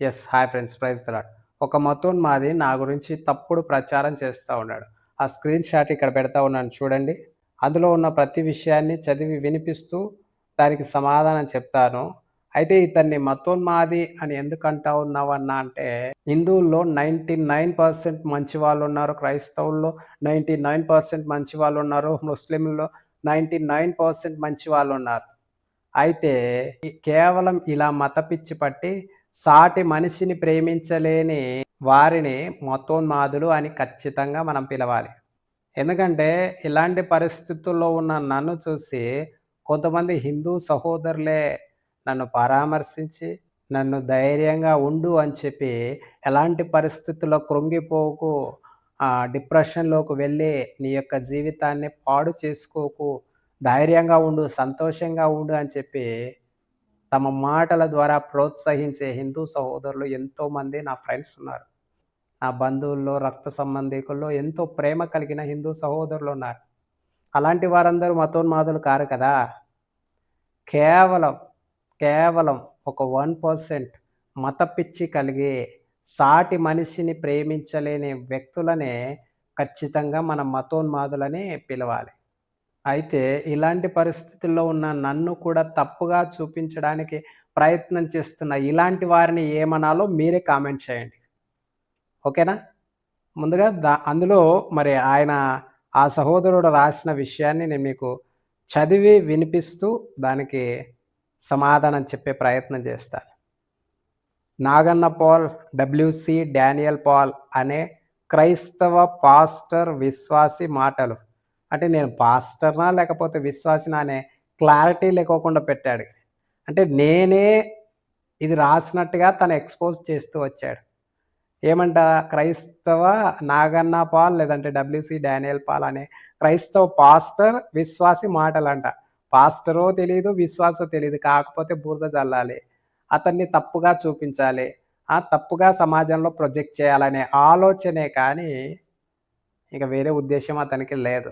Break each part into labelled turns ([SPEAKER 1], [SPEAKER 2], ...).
[SPEAKER 1] Hi friends. Praise the lord. ఒక మతోన్మాది నా గురించి తప్పుడు ప్రచారం చేస్తా ఉన్నాడు. ఆ స్క్రీన్ షాట్ ఇక్కడ పెడతా ఉన్నాను చూడండి. అందులో ఉన్న ప్రతి విషయాన్ని చదివి వినిపిస్తూ దానికి సమాధానం చెప్తాను. అయితే ఇతన్ని మతోన్మాది అని ఎందుకు అంటా ఉన్నావన్నా అంటే, హిందువుల్లో 99% మంచి వాళ్ళున్నారు. క్రైస్తవుల్లో 99% మంచి వాళ్ళున్నారు. ముస్లింల్లో 99% మంచి వాళ్ళున్నారు. అయితే కేవలం ఇలా మత పిచ్చి పట్టి సాటి మనిషిని ప్రేమించలేని వారిని మతోన్మాదులు అని ఖచ్చితంగా మనం పిలవాలి. ఎందుకంటే ఇలాంటి పరిస్థితుల్లో ఉన్న నన్ను చూసి కొంతమంది హిందూ సహోదరులే నన్ను పరామర్శించి, నన్ను ధైర్యంగా ఉండు అని చెప్పి, ఎలాంటి పరిస్థితుల్లో కృంగిపోకు, డిప్రెషన్‌లోకి వెళ్ళి నీ యొక్క జీవితాన్ని పాడు చేసుకోకు, ధైర్యంగా ఉండు, సంతోషంగా ఉండు అని చెప్పి తమ మాటల ద్వారా ప్రోత్సహించే హిందూ సహోదరులు ఎంతోమంది నా ఫ్రెండ్స్ ఉన్నారు. నా బంధువుల్లో, రక్త సంబంధీకుల్లో ఎంతో ప్రేమ కలిగిన హిందూ సహోదరులున్నారు. అలాంటి వారందరూ మతోన్మాదులు కారు కదా! కేవలం, కేవలం ఒక 1% మత పిచ్చి కలిగి సాటి మనిషిని ప్రేమించలేని వ్యక్తులనే ఖచ్చితంగా మనం మతోన్మాదులని పిలవాలి. అయితే ఇలాంటి పరిస్థితుల్లో ఉన్న నన్ను కూడా తప్పుగా చూపించడానికి ప్రయత్నం చేస్తున్న ఇలాంటి వారిని ఏమనాలో మీరే కామెంట్ చేయండి. ఓకేనా? ముందుగా అందులో మరి ఆయన ఆ సహోదరుడు రాసిన విషయాన్ని నేను మీకు చదివి వినిపిస్తూ దానికి సమాధానం చెప్పే ప్రయత్నం చేస్తాను. Naganna Paul, W C Daniel Paul అనే క్రైస్తవ పాస్టర్ విశ్వాసి మాటలు. అంటే నేను పాస్టర్‌నా లేకపోతే విశ్వాసినా అనే క్లారిటీ లేకోకుండా పెట్టాడు. అంటే నేనే ఇది రాసినట్టుగా తను ఎక్స్‌పోజ్ చేస్తూ వచ్చాడు. ఏమంట క్రైస్తవ నాగన్న పాల్ లేదంటే డబ్ల్యూసి డానియల్ పాల్ అనే క్రైస్తవ పాస్టర్ విశ్వాసి మాటలంట. పాస్టరో తెలీదు, విశ్వాసో తెలీదు. కాకపోతే బురద జల్లాలి. అతన్ని తప్పుగా చూపించాలి. తప్పుగా సమాజంలో ప్రొజెక్ట్ చేయాలనే ఆలోచనే కానీ, ఇక వేరే ఉద్దేశ్యం అతనికి లేదు.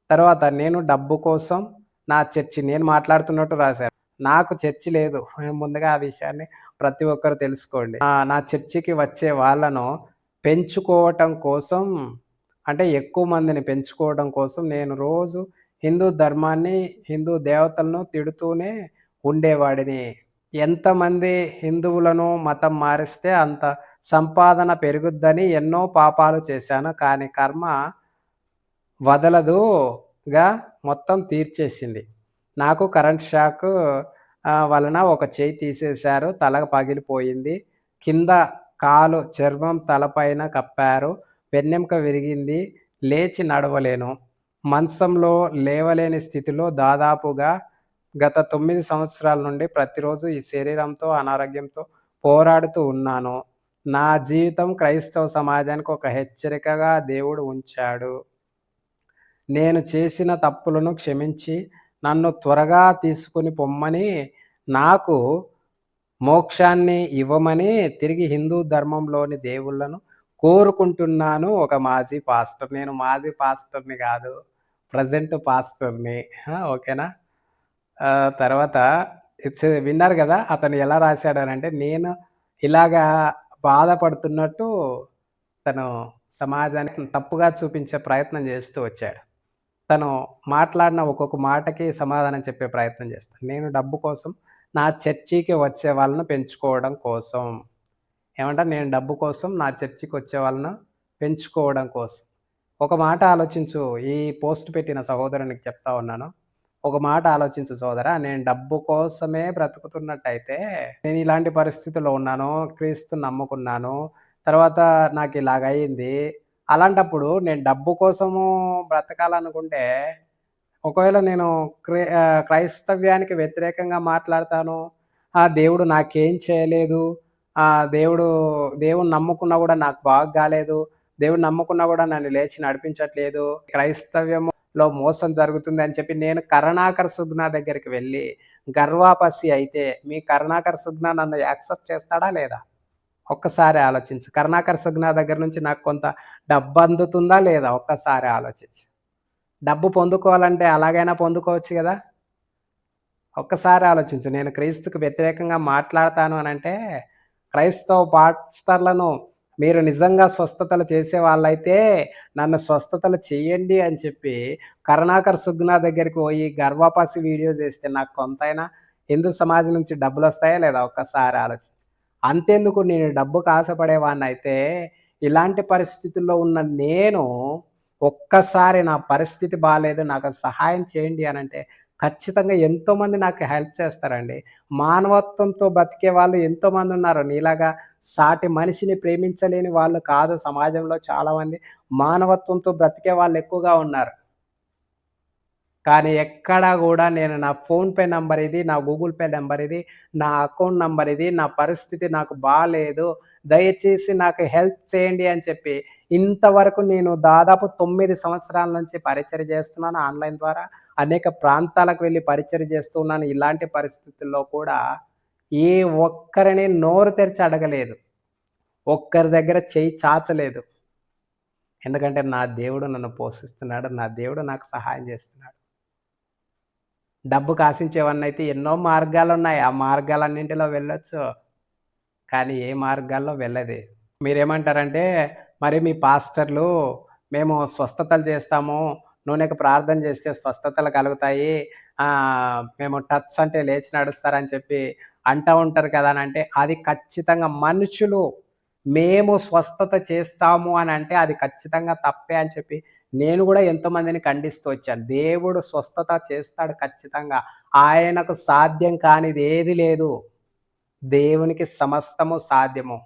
[SPEAKER 1] తర్వాత నేను డబ్బు కోసం నా చర్చి నేను మాట్లాడుతున్నట్టు రాశారు. నాకు చర్చి లేదు. ముందుగా ఆ విషయాన్ని ప్రతి ఒక్కరు తెలుసుకోండి. నా చర్చికి వచ్చే వాళ్ళను పెంచుకోవటం కోసం అంటే ఎక్కువ మందిని పెంచుకోవడం కోసం నేను రోజు హిందూ ధర్మాన్ని, హిందూ దేవతలను తిడుతూనే ఉండేవాడిని. ఎంతమంది హిందువులను మతం మారిస్తే అంత సంపాదన పెరుగుద్దని ఎన్నో పాపాలు చేశాను. కానీ కర్మ వదలదుగా మొత్తం తీర్చేసింది. నాకు కరెంట్ షాక్ వలన ఒక చెయ్యి తీసేశారు. తల పగిలిపోయింది. కింద కాలు చర్మం తలపైన కప్పారు. వెన్నెముక విరిగింది. లేచి నడవలేను. మంచంలో లేవలేని స్థితిలో దాదాపుగా గత 9 సంవత్సరాల నుండి ప్రతిరోజు ఈ శరీరంతో, అనారోగ్యంతో పోరాడుతూ ఉన్నాను. నా జీవితం క్రైస్తవ సమాజానికి ఒక హెచ్చరికగా దేవుడు ఉంచాడు. నేను చేసిన తప్పులను క్షమించి నన్ను త్వరగా తీసుకొని పొమ్మని, నాకు మోక్షాన్ని ఇవ్వమని తిరిగి హిందూ ధర్మంలోని దేవుళ్ళను కోరుకుంటున్నాను. ఒక మాజీ పాస్టర్. నేను మాజీ పాస్టర్‌ని గాదు. ప్రెజెంట్ పాస్టర్‌ని. ఓకేనా? తర్వాత విన్నారు గదా! అతను ఎలా రాసాడనంటే, నేను ఇలాగా బాధపడుతున్నట్టు తను సమాజానికి తప్పుగా చూపించే ప్రయత్నం జేస్తూ వచ్చాడు. తను మాట్లాడిన ఒక్కొక్క మాటకి సమాధానం చెప్పే ప్రయత్నం చేస్తాను. నేను డబ్బు కోసం నా చర్చికి వచ్చే వాళ్ళని పెంచుకోవడం కోసం. ఏమంటారు? నేను డబ్బు కోసం నా చర్చికి వచ్చే వాళ్ళను పెంచుకోవడం కోసం. ఒక మాట ఆలోచించు. ఈ పోస్ట్ పెట్టిన సహోదరునికి చెప్తా ఉన్నాను. ఒక మాట ఆలోచించు సోదరా! నేను డబ్బు కోసమే బ్రతుకుతున్నట్టయితే, నేను ఇలాంటి పరిస్థితిలో ఉన్నాను. క్రీస్తుని నమ్ముకున్నాను. తర్వాత నాకిలాగయింది. అలాంటప్పుడు నేను డబ్బు కోసము బ్రతకాలనుకుంటే, ఒకవేళ నేను క్రైస్తవ్యానికి వ్యతిరేకంగా మాట్లాడతాను. దేవుడు నాకేం చేయలేదు. దేవుడు దేవుడిని నమ్ముకున్నా గూడా నాకు బాగు గాలేదు. దేవుడిని నమ్ముకున్నా గూడా నన్ను లేచి నడిపించట్లేదు. క్రైస్తవ్యంలో మోసం జరుగుతుందని చెప్పి నేను కరుణాకర్ సుగ్నా దగ్గరికి వెళ్ళి గర్వాపసి అయితే, మీ కరుణాకర్ సుగ్నా నన్ను యాక్సెప్ట్ చేస్తాడా లేదా? ఒక్కసారి ఆలోచించు. కరుణాకర్ సుగ్నా దగ్గర నుంచి నాకు కొంత డబ్బందుతుందా లేదా? ఒక్కసారి ఆలోచించు. డబ్బు పొందుకోవాలంటే అలాగైనా పొందుకోవచ్చు గదా! ఒక్కసారి ఆలోచించు. నేను క్రీస్తుకు వ్యతిరేకంగా మాట్లాడతాను అనంటే, క్రైస్తవ పాస్టర్‌లను మీరు నిజంగా స్వస్థతలు చేసేవాళ్ళైతే నన్ను స్వస్థతలు చేయండి అని చెప్పి కరుణాకర్ సుగ్నా దగ్గరికి పోయి గర్వాపాసి వీడియో చేస్తే నాకు కొంతైనా హిందూ సమాజం నుంచి డబ్బులొస్తాయా లేదా ఒక్కసారి ఆలోచించు. అంతెందుకు నేను డబ్బుకి ఆశపడేవాడినైతే ఇలాంటి పరిస్థితుల్లో ఉన్న నేను ఒక్కసారి నా పరిస్థితి బాలేదు. నాకు సహాయం చేయండి అనంటే ఖచ్చితంగా ఎంతోమంది నాకు హెల్ప్ చేస్తారండి. మానవత్వంతో బతికే వాళ్ళు ఎంతోమందున్నారు. నీలాగా సాటి మనిషిని ప్రేమించలేని వాళ్ళు కాదు సమాజంలో చాలామంది. మానవత్వంతో బ్రతికే వాళ్ళు ఎక్కువగా ఉన్నారు. కానీ ఎక్కడా గూడా నేను నా ఫోన్‌పే నంబర్ ఇది, నా గూగుల్ పే నంబర్ ఇది, నా అకౌంట్ నంబర్ ఇది, నా పరిస్థితి నాకు బాలేదు. దయచేసి నాకు హెల్ప్ చేయండి అని చెప్పి ఇంతవరకు నేను దాదాపు 9 సంవత్సరాల నుంచి పరిచర్య చేస్తున్నాను ఆన్‌లైన్ ద్వారా. అనేక ప్రాంతాలకు వెళ్లి పరిచర్య చేస్తూ ఉన్నాను. ఇలాంటి పరిస్థితుల్లో కూడా ఏ ఒక్కరిని నోరు తెరిచి అడగలేదు. ఒక్కరి దగ్గర చెయ్యి చాచలేదు. ఎందుకంటే నా దేవుడు నన్ను పోషిస్తున్నాడు. నా దేవుడు నాకు సహాయం చేస్తున్నాడు. డబ్బుకి ఆశించేవాడినైతే ఎన్నో మార్గాలున్నాయి. ఆ మార్గాలన్నింటిలో వెళ్ళొచ్చు. కానీ ఏ మార్గాల్లో వెళ్ళది. మీరేమంటారంటే, మరి మీ పాస్టర్‌లు మేము స్వస్థతలు చేస్తాము. నూనెకి ప్రార్థన చేస్తే స్వస్థతలు కలుగుతాయి. మేము టచ్ అంటే లేచి నడుస్తారని చెప్పి అంటా ఉంటారు కదా! అనంటే అది ఖచ్చితంగా మనుషులు మేము స్వస్థత చేస్తాము అనంటే అది ఖచ్చితంగా తప్పే అని చెప్పి నేను గూడా ఎంతోమందిని ఖండిస్తూ వచ్చాను. దేవుడు స్వస్థత చేస్తాడు ఖచ్చితంగా. ఆయనకు సాధ్యం కానిదేది లేదు. దేవునికి సమస్తము సాధ్యము.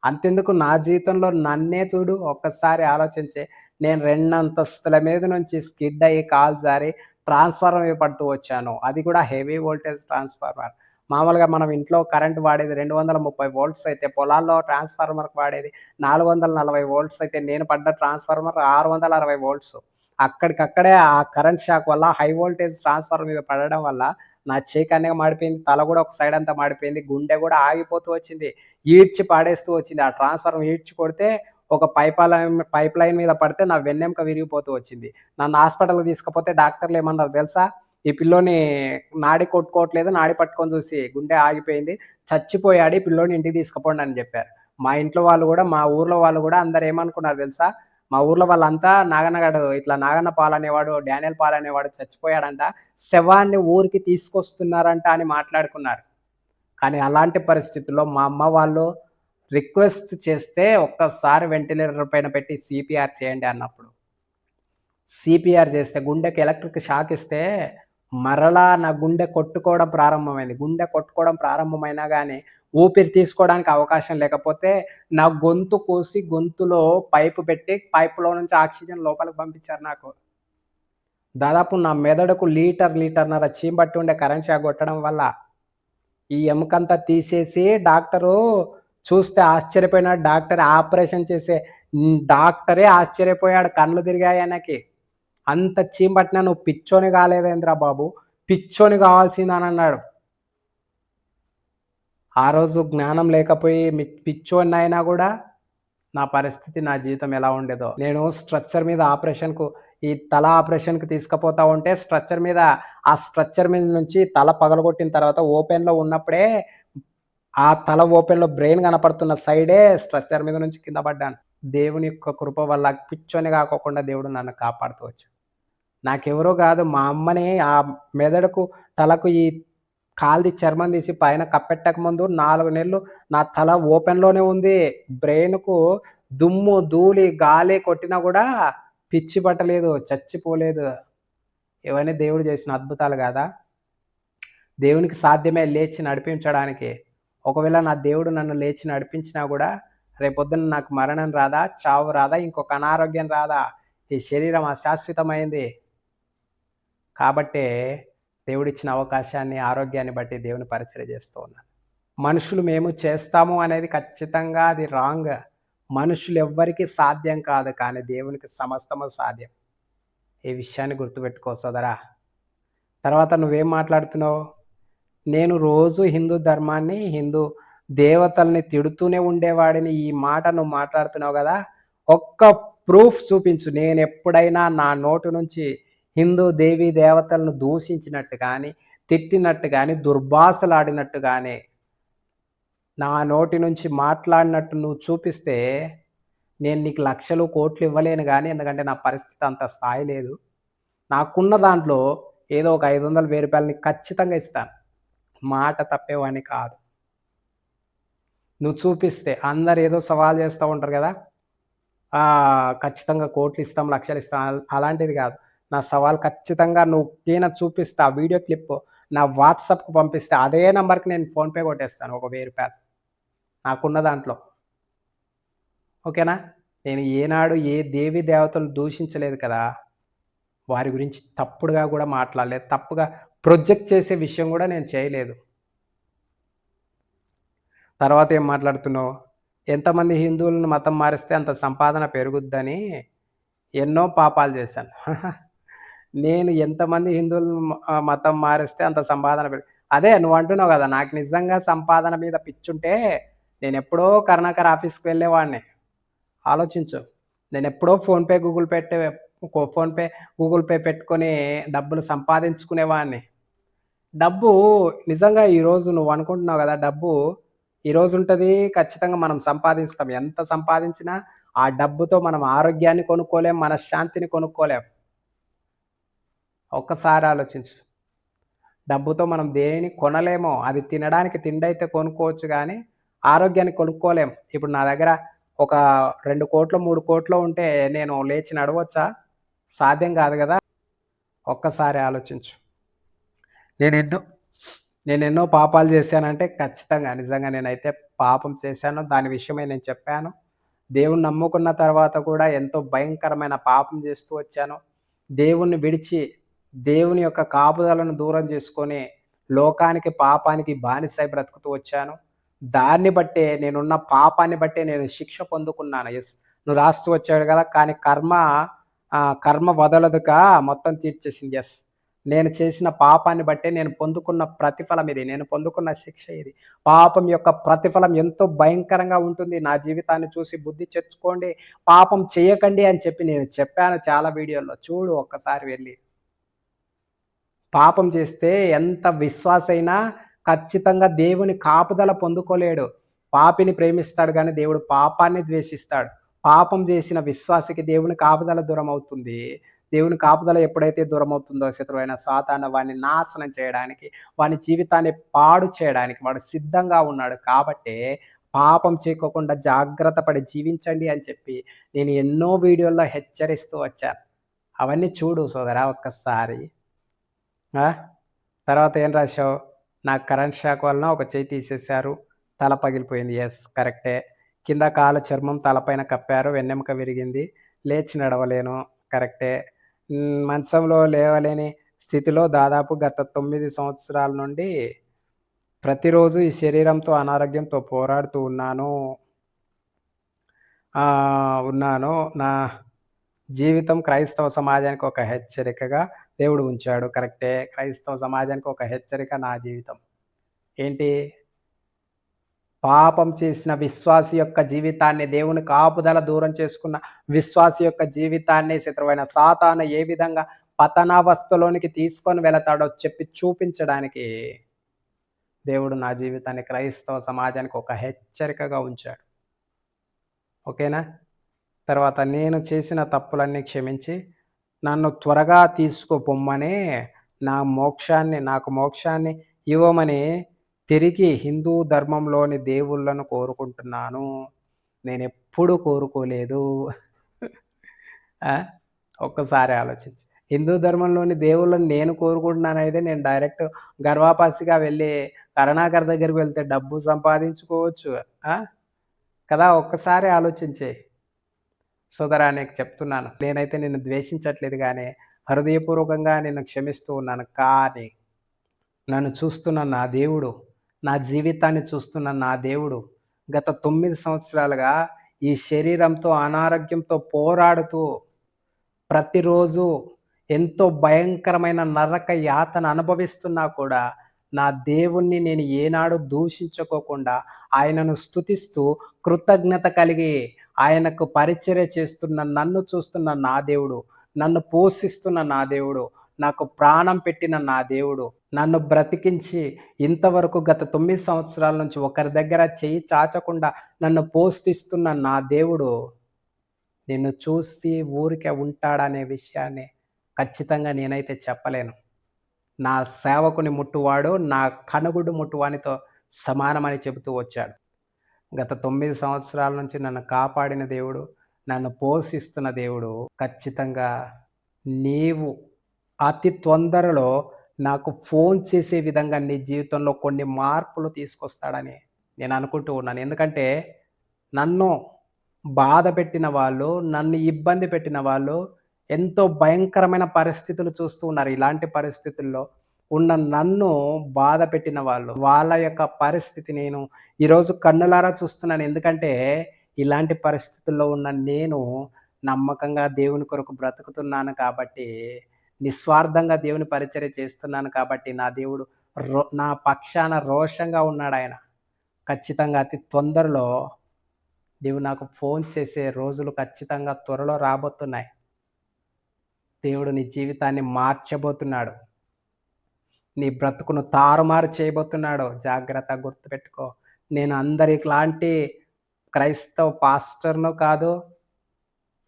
[SPEAKER 1] అంతెందుకు నా జీవితంలో నన్నే చూడు ఒక్కసారి ఆలోచించి నేను 2 అంతస్తుల మీద నుంచి స్కిడ్ అయ్యి కాలు జారి ట్రాన్స్‌ఫార్మర్ మీద పడుతూ వచ్చాను. అది కూడా హెవీ వోల్టేజ్ ట్రాన్స్‌ఫార్మర్. మామూలుగా మనం ఇంట్లో కరెంట్ వాడేది 230 వోల్ట్స్ అయితే పొలాల్లో ట్రాన్స్‌ఫార్మర్‌కి వాడేది 440 వోల్ట్స్ అయితే నేను పడ్డ ట్రాన్స్‌ఫార్మర్ 660 వోల్ట్స్. అక్కడికక్కడే ఆ కరెంట్ షాక్ వల్ల హై వోల్టేజ్ ట్రాన్స్‌ఫార్మర్ మీద పడడం వల్ల నా చెయ్యి కన్నెగా మాడిపోయింది. తల గూడా ఒక సైడ్ అంతా మాడిపోయింది. గుండె గూడా ఆగిపోతూ వచ్చింది. ఈడ్చి పాడేస్తూ వచ్చింది. ఆ ట్రాన్స్‌ఫార్మర్ ఈడ్చి కొడితే ఒక పైప్ లైన్ మీద పడితే నా వెన్నెముక విరిగిపోతూ వచ్చింది. నన్ను హాస్పిటల్‌కి తీసుకపోతే డాక్టర్‌లేమన్నారో తెలుసా? "ఈ పిల్లోని నాడి కొట్టుకోవట్లేదు. నాడి పట్టుకొని చూసి గుండె ఆగిపోయింది. చచ్చిపోయాడు. ఈ పిల్లోడిని ఇంటికి తీసుకుపోండి" అని జెప్పారు. మా ఇంట్లో వాళ్ళు గూడా, మా ఊర్లో వాళ్ళు గూడా అందరూ ఏమనుకున్నారు తెలుసా? మా ఊర్లో వాళ్ళంతా నాగన్నగాడు ఇట్లా నాగన్న పాల్ అనేవాడు, డానియల్ పాల్ అనేవాడు చచ్చిపోయాడంట. శవాన్ని ఊరికి తీసుకొస్తున్నారంట అని మాట్లాడుకున్నారు. కానీ అలాంటి పరిస్థితుల్లో మా అమ్మ వాళ్ళు రిక్వెస్ట్ చేస్తే ఒక్కసారి వెంటిలేటర్ పైన పెట్టి సీపీఆర్ చేయండి అన్నప్పుడు. సీపీఆర్ చేస్తే గుండెకి ఎలక్ట్రిక్ షాక్ ఇస్తే మరలా నా గుండె కొట్టుకోవడం ప్రారంభమైంది. గుండె కొట్టుకోవడం ప్రారంభమైనా గాని ఊపిరి తీసుకోవడానికి అవకాశం లేకపోతే నా గొంతు కోసి గొంతులో పైపు పెట్టి పైపులో నుంచి ఆక్సిజన్ లోపలికి పంపించారు నాకు. దాదాపు నా మెదడుకు లీటర్‌న్నర చీమబట్టి ఉండే కరెంట్ షాక్ కొట్టడం వల్ల. ఈ ఎముకంతా తీసేసి డాక్టరు చూస్తే ఆశ్చర్యపోయినాడు. ఆపరేషన్ చేసే డాక్టరే ఆశ్చర్యపోయాడు. కళ్ళు తిరిగాయి ఆయనకి. అంత చీమ పట్టినా "నువ్వు పిచ్చోని కాలేదేందిరా బాబు! పిచ్చోని కావాల్సిందనన్నాడు." ఆ రోజు జ్ఞానం లేకపోయి పిచ్చోడినయినా గూడా నా పరిస్థితి, నా జీవితం ఎలా ఉండేదో. నేను స్ట్రెచర్ మీద ఈ తల ఆపరేషన్‌కి తీసుకుపోతా ఉంటే ఆ స్ట్రెచర్ మీద నుంచి తల పగలగొట్టిన తర్వాత ఓపెన్‌లో ఉన్నప్పుడే ఆ తల ఓపెన్‌లో బ్రెయిన్ కనపడుతున్న సైడే స్ట్రెచర్ మీద నుంచి కింద పడ్డాను. దేవుని యొక్క కృప వల్ల పిచ్చోని కాకోకుండా దేవుడు నన్ను కాపాడుతూ వచ్చాడు. నాకెవరో గాదు మా అమ్మని ఆ మెదడుకు, తలకు ఈ కాలుది చర్మం తీసి పైన కప్పెట్టక ముందు 4 నెలలు నా తల ఓపెన్‌లోనే ఉంది. బ్రెయిన్‌కు దుమ్ము, ధూళి, గాలి కొట్టినా గూడా పిచ్చి పట్టలేదు, చచ్చిపోలేదు. ఇవన్నీ దేవుడు చేసిన అద్భుతాలు గాదా! దేవునికి సాధ్యమే లేచి నడిపించడానికి. ఒకవేళ నా దేవుడు నన్ను లేచి నడిపించినా గూడా రేపొద్దున నాకు మరణం రాదా? చావు రాదా? ఇంకొక అనారోగ్యం రాదా? ఈ శరీరం అశాశ్వతమైంది. కాబట్టే దేవుడిచ్చిన అవకాశాన్ని, ఆరోగ్యాన్ని బట్టి దేవుని పరిచర్య చేస్తూ ఉన్నాను. మనుషులు మేము చేస్తాము అనేది ఖచ్చితంగా అది రాంగ్. మనుషులెవ్వరికీ సాధ్యం కాదు. కానీ దేవునికి సమస్తము సాధ్యం. ఈ విషయాన్ని గుర్తుపెట్టుకో సోదరా. తర్వాత నువ్వేం మాట్లాడుతున్నావు? నేను రోజు హిందూ ధర్మాన్ని, హిందూ దేవతల్ని తిడుతూనే ఉండేవాడిని. ఈ మాట నువ్వు మాట్లాడుతున్నావు గదా! ఒక్క ప్రూఫ్ చూపించు. నేనెప్పుడైనా నా నోటి నుంచి హిందూ దేవీ దేవతలను దూషించినట్టు గాని, తిట్టినట్టు గాని, దుర్భాషలాడినట్టు గాని నా నోటి నుంచి మాట్లాడినట్టు నువ్వు చూపిస్తే, నేను నీకు లక్షలు, కోట్లు ఇవ్వలేను గానీ, ఎందుకంటే నా పరిస్థితి అంత స్థాయి లేదు. నాకున్న దాంట్లో ఏదో ఒక 500, 1000 నీకు ఖచ్చితంగా ఇస్తాను. మాట తప్పేవాడిని కాదు. నువ్వు చూపిస్తే అందరూ ఏదో సవాల్ చేస్తా ఉంటారు గదా! ఖచ్చితంగా కోట్లిస్తాం, లక్షలిస్తాం అలాంటిది గాదు. నా సవాల్ ఖచ్చితంగా నువ్వు చూపిస్తే ఆ వీడియో క్లిప్పు నా వాట్సాప్‌కి పంపిస్తే అదే నంబర్‌కి నేను ఫోన్‌పే కొట్టేస్తాను ఒక రూ. 1000 నాకున్న దాంట్లో. ఓకేనా? నేను ఏనాడు ఏ దేవీ దేవతలను దూషించలేదు కదా! వారి గురించి తప్పుడుగా గూడా మాట్లాడలేదు. తప్పుగా ప్రొజెక్ట్ చేసే విషయం గూడా నేను చేయలేదు. తర్వాత ఏం మాట్లాడుతున్నావు? ఎంతమంది హిందువులను మతం మారిస్తే అంత సంపాదన పెరుగుద్దని ఎన్నో పాపాలు చేశాను. నేను ఎంతమంది హిందువులను మతం మారిస్తే అంత సంపాదన అదే నువ్వు అంటున్నావు గదా! నాకు నిజంగా సంపాదన మీద పిచ్చుంటే నేనెప్పుడో కరుణాకర్ ఆఫీస్‌కి వెళ్ళేవాడిని. ఆలోచించు. నేనెప్పుడో ఫోన్‌పే, గూగుల్ పే పెట్టుకొని డబ్బులు సంపాదించుకునేవాడిని. డబ్బు నిజంగా ఈరోజు నువ్వు అనుకుంటున్నావు గదా! డబ్బు ఈరోజుంటది ఖచ్చితంగా మనం సంపాదిస్తాం. ఎంత సంపాదించినా ఆ డబ్బుతో మనం ఆరోగ్యాన్ని కొనుక్కోలేం, మనశ్శాంతిని కొనుక్కోలేం. ఒక్కసారి ఆలోచించు. డబ్బుతో మనం దేనిని కొనలేము. అది తినడానికి తిండయితే కొనుక్కోవచ్చు గానీ, ఆరోగ్యాన్ని కొనుక్కోలేం. ఇప్పుడు నా దగ్గర ఒక 2,00,00,000, 3,00,00,000 ఉంటే నేను లేచి నడవొచ్చా? సాధ్యం గాదు గదా! ఒక్కసారి ఆలోచించు. నేనెన్నో నేనెన్నో పాపాలు జేశానంటే ఖచ్చితంగా నిజంగా నేనైతే పాపం చేశాను. దాని విషయమై నేను చెప్పాను. దేవుడిని నమ్ముకున్న తర్వాత కూడా ఎంతో భయంకరమైన పాపం చేస్తూ వచ్చాను. దేవుణ్ణి విడిచి, దేవుని యొక్క కాపుదలను దూరం చేసుకొని, లోకానికి, పాపానికి బానిసై బ్రతుకుతూ వచ్చాను. దాన్ని బట్టే నేనున్న పాపాన్ని బట్టే నేను శిక్ష పొందుకున్నాను. యెస్. నువ్వు రాస్తూ వచ్చాడు గదా! కానీ కర్మ వదలదుగా మొత్తం తీర్చేసింది. యెస్. నేను చేసిన పాపాన్ని బట్టే నేను పొందుకున్న ప్రతిఫలం ఇది. నేను పొందుకున్న శిక్ష ఇది. పాపం యొక్క ప్రతిఫలం ఎంతో భయంకరంగా ఉంటుంది. నా జీవితాన్ని చూసి బుద్ధి తెచ్చుకోండి. పాపం చేయకండి అని చెప్పి నేను చెప్పాను చాలా వీడియోల్లో. చూడు ఒక్కసారి వెళ్లి. పాపం చేస్తే ఎంత విశ్వాసైనా ఖచ్చితంగా దేవుని కాపుదల పొందుకోలేడు. పాపిని ప్రేమిస్తాడు గానీ దేవుడు పాపాన్ని ద్వేషిస్తాడు. పాపం చేసిన విశ్వాసికి దేవుని కాపుదల దూరమవుతుంది. దేవుని కాపుదల ఎప్పుడైతే దూరమవుతుందో శత్రువైన సాతాను వాడిని నాశనం చేయడానికి, వాని జీవితాన్ని పాడు చేయడానికి వాడు సిద్ధంగా ఉన్నాడు. కాబట్టే పాపం చేయకోకుండా జాగ్రత్త పడి జీవించండి అని చెప్పి నేను ఎన్నో వీడియోల్లో హెచ్చరిస్తూ వచ్చాను. అవన్నీ చూడు సోదరా ఒక్కసారి. ఆ! తర్వాత ఏం రాశావు? నాకు కరెంట్ షాక్ వలన ఒక చెయ్యి తీసేశారు. తల పగిలిపోయింది. యెస్. కరెక్టే. కింద కాలు చర్మం తలపైన కప్పారు. వెన్నెముక విరిగింది. లేచి నడవలేను. కరెక్టే. మంచంలో లేవలేని స్థితిలో దాదాపు గత 9 సంవత్సరాల నుండి ప్రతిరోజు ఈ శరీరంతో అనారోగ్యంతో పోరాడుతూ ఉన్నాను. ఉన్నాను. నా జీవితం క్రైస్తవ సమాజానికి ఒక హెచ్చరికగా దేవుడు ఉంచాడు. కరెక్టే. క్రైస్తవ సమాజానికి ఒక హెచ్చరిక నా జీవితం. ఏంటి? పాపం చేసిన విశ్వాసి యొక్క జీవితాన్ని దేవుని కాపుదల దూరం చేసుకున్న విశ్వాసి యొక్క జీవితాన్ని శత్రువైన సాతాను ఏ విధంగా పతనావస్థలోనికి తీసుకొని వెళతాడో చెప్పి చూపించడానికి దేవుడు నా జీవితాన్ని క్రైస్తవ సమాజానికి ఒక హెచ్చరికగా ఉంచాడు. ఓకేనా? తర్వాత నేను చేసిన తప్పులన్నీ క్షమించి, నన్ను త్వరగా తీసుకుపొమ్మని నాకు మోక్షాన్ని ఇవ్వమని తిరిగి హిందూ ధర్మంలోని దేవుళ్ళను కోరుకుంటున్నాను. నేనెప్పుడూ కోరుకోలేదు. ఆ! ఒక్కసారి ఆలోచించు. హిందూ ధర్మంలోని దేవుళ్ళని నేను కోరుకుంటున్నానయితే నేను డైరెక్ట్ గర్వాపాసిగా వెళ్ళి కరుణాకర్ దగ్గరికి వెళ్తే డబ్బు సంపాదించుకోవచ్చు. ఆ! కదా! ఒక్కసారి ఆలోచించేయి. సోదరా నీకు చెప్తున్నాను. నేనైతే నిన్ను ద్వేషించట్లేదు గానీ, హృదయపూర్వకంగా నిన్ను క్షమిస్తూ ఉన్నాను. కానీ, నన్ను చూస్తున్న నా దేవుడు, నా జీవితాన్ని చూస్తున్న నా దేవుడు, గత 9 సంవత్సరాలుగా ఈ శరీరంతో అనారోగ్యంతో పోరాడుతూ, ప్రతిరోజు ఎంతో భయంకరమైన నరక యాతన అనుభవిస్తున్నా కూడా, నా దేవుణ్ణి నేను ఏనాడు దూషించుకోకుండా, ఆయనను స్తుతిస్తూ, కృతజ్ఞత కలిగి, ఆయనకు పరిచర్య చేస్తున్న నన్ను చూస్తున్న నా దేవుడు, నన్ను పోషిస్తున్న నా దేవుడు, నాకు ప్రాణం పెట్టిన నా దేవుడు, నన్ను బ్రతికించి ఇంతవరకు గత 9 సంవత్సరాల నుంచి ఒకరి దగ్గర చెయ్యి చాచకుండా నన్ను పోషిస్తున్న నా దేవుడు నిన్ను చూసి ఊరికే ఉంటాడనే విషయాన్ని ఖచ్చితంగా నేనైతే చెప్పలేను. నా సేవకుని ముట్టువాడు నా కనుగుడు ముట్టువానితో సమానమని చెబుతూ వచ్చాడు. గత 9 సంవత్సరాల నుంచి నన్ను కాపాడిన దేవుడు, నన్ను పోషిస్తున్న దేవుడు ఖచ్చితంగా నీవు అతి తొందరలో నాకు ఫోను చేసే విధంగా నీ జీవితంలో కొన్ని మార్పులు తీసుకొస్తాడని నేను అనుకుంటూ ఉన్నాను. ఎందుకంటే నన్ను బాధపెట్టిన వాళ్ళు, నన్ను ఇబ్బంది పెట్టిన వాళ్ళు ఎంతో భయంకరమైన పరిస్థితులు చూస్తూ ఉన్నారు. ఇలాంటి పరిస్థితుల్లో ఉన్న నన్ను బాధపెట్టిన వాళ్ళు, వాళ్ళ యొక్క పరిస్థితి నేను ఈరోజు కన్నులారా చూస్తున్నాను. ఎందుకంటే ఇలాంటి పరిస్థితుల్లో ఉన్న నేను నమ్మకంగా దేవుని కొరకు బ్రతుకుతున్నాను కాబట్టి, నిస్వార్థంగా దేవుని పరిచర్య చేస్తున్నాను కాబట్టి, నా దేవుడు నా పక్షాన రోషంగా ఉన్నాడాయన. ఖచ్చితంగా అతి తొందరలో నీవు నాకు ఫోను చేసే రోజులు ఖచ్చితంగా త్వరలో రాబోతున్నాయి. దేవుడు నీ జీవితాన్ని మార్చబోతున్నాడు. నీ బ్రతుకును తారుమారు చేయబోతున్నాడు. జాగ్రత్తగా గుర్తుపెట్టుకో. నేను అందరిలాంటి క్రైస్తవ పాస్టర్‌ను కాదు.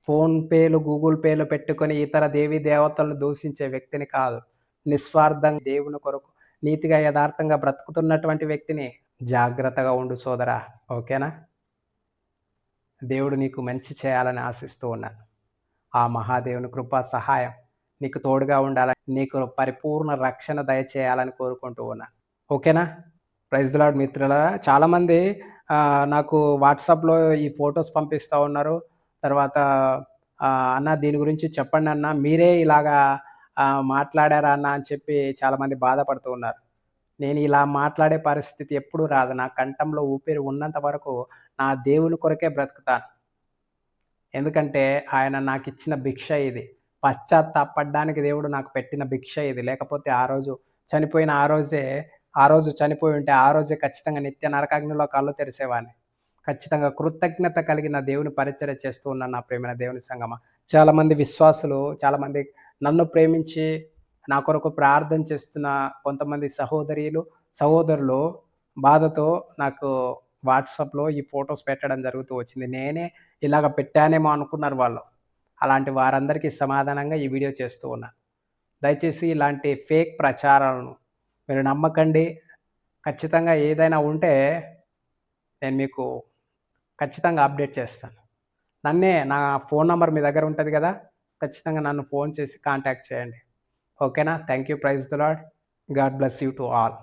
[SPEAKER 1] ఫోన్‌పేలు, గూగుల్ పేలు పెట్టుకొని ఇతర దేవీ దేవతలను దూషించే వ్యక్తిని కాదు. నిస్వార్థంగా దేవుని కొరకు నీతిగా యథార్థంగా బ్రతుకుతున్నటువంటి వ్యక్తిని. జాగ్రత్తగా ఉండు సోదరా. ఓకేనా? దేవుడు నీకు మంచి చేయాలని ఆశిస్తూ ఉన్నాను. ఆ మహాదేవుని కృపా సహాయం నీకు తోడుగా ఉండాలని, నీకు పరిపూర్ణ రక్షణ దయచేయాలని కోరుకుంటూ ఉన్నాను. ఓకేనా? ప్రైజ్ ది లార్డ్ మిత్రులారా. చాలామంది నాకు వాట్సాప్‌లో ఈ ఫోటోస్ పంపిస్తా ఉన్నారు. తర్వాత "అన్న దీని గురించి చెప్పండి అన్న. మీరే ఇలాగా మాట్లాడారా అన్న" అని చెప్పి చాలామంది బాధపడుతూ ఉన్నారు. నేను ఇలా మాట్లాడే పరిస్థితి ఎప్పుడూ రాదు. నా కంఠంలో ఊపిరి ఉన్నంత వరకు నా దేవుని కొరకే బ్రతుకుతాను. ఎందుకంటే ఆయన నాకిచ్చిన భిక్ష ఇది. పశ్చాత్తాపపడడానికి దేవుడు నాకు పెట్టిన భిక్ష ఇది. లేకపోతే చనిపోయిన ఆ రోజు చనిపోయి ఉంటే ఆ రోజే ఖచ్చితంగా నిత్య నరకాగ్నిలో కళ్ళు తెరిసేవాడిని. ఖచ్చితంగా కృతజ్ఞత కలిగిన దేవుని పరిచర్య చేస్తూ ఉన్నాను నా ప్రియమైన దేవుని సంగమా. చాలామంది విశ్వాసులు, చాలామంది నన్ను ప్రేమించి నా కొరకు ప్రార్థన చేస్తున్న కొంతమంది సహోదరులు బాధతో నాకు వాట్సాప్‌లో ఈ ఫోటోస్ పెట్టడం జరుగుతూ వచ్చింది. నేనే ఇలాగ పెట్టానేమో అనుకున్నారు వాళ్ళు. అలాంటి వారందరికీ సమాధానంగా ఈ వీడియో చేస్తూ ఉన్నాను. దయచేసి ఇలాంటి ఫేక్ ప్రచారాలను మీరు నమ్మకండి. ఖచ్చితంగా ఏదైనా ఉంటే నేను మీకు ఖచ్చితంగా అప్డేట్ చేస్తాను. నా ఫోను నంబర్ మీ దగ్గర ఉంటది గదా! ఖచ్చితంగా నన్ను ఫోను చేసి కాంటాక్ట్ చేయండి. ఓకేనా? Thank you. Praise the lord. God bless you to all.